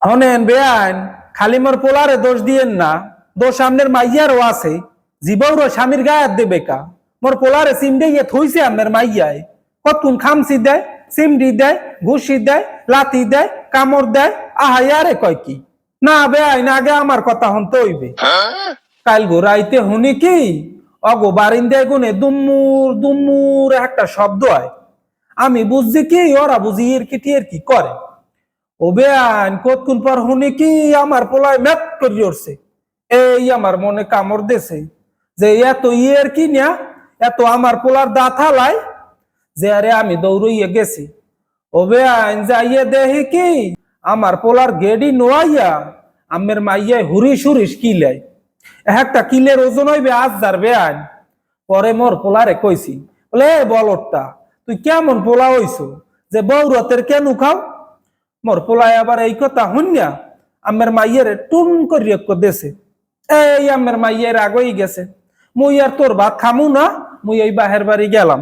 হনেন বেআইন খালি মোর পোলারে দোষ দিয়েন না, দোষ আমনের মাইয়ারও আছে। জীবৌর স্বামীর গায়ে হাত দেবে কা? মোর পোলারে সিমডে গিয়ে থইছে আমনের মাইয়ায়। কতক্ষণ খামসি দেয়, সিমডি দেয়, ঘুষি দেয়, লাথি দেয়, কামড় দেয়। আহা ইয়ারে কয় কি? না বেআইন আগে আমার কথা হনতে হইবে। কাল গোরাইতে শুনি কি অগো বারিন্দায় গুনে দুম্মুর দুম্মুর একটা শব্দ হয়। আমি বুঝছি কি ওরা বুঝি এর কি করে। ও বেআইন কতক্ষণ পর শুনি কি আমার পোলায় ম্যাপ করে উঠছে। এই আমার মনে কামড় দেছে যে এত ইয়ের কি না, এত আমার পোলার দাঁত হালাই যে আরে আমি দৌড়ইয়ে গেছি। ও বেআইন যাইয়ে দেখি কি আমার পোলার গেডি নোয়াইয়া আমের মাইয়ায় হুরিস হুরিস কিলাই। একটা কিলের ওজন হইবে 1000 বেআইন। পরে মোর পোলারে কইছি, বলে বলটা তুই কেমন পোলা হইছো যে বৌরতের কেন খাও? মোর পোলায় আবার এই কথা শুনিয়া আমের মাইয়ের টুন করিয়া দেছে। এই আমের মাইয়ের আগেই গেছে, মুই আর তোর ভাত খামু না, মুই এই বাহের বাড়ি গেলাম।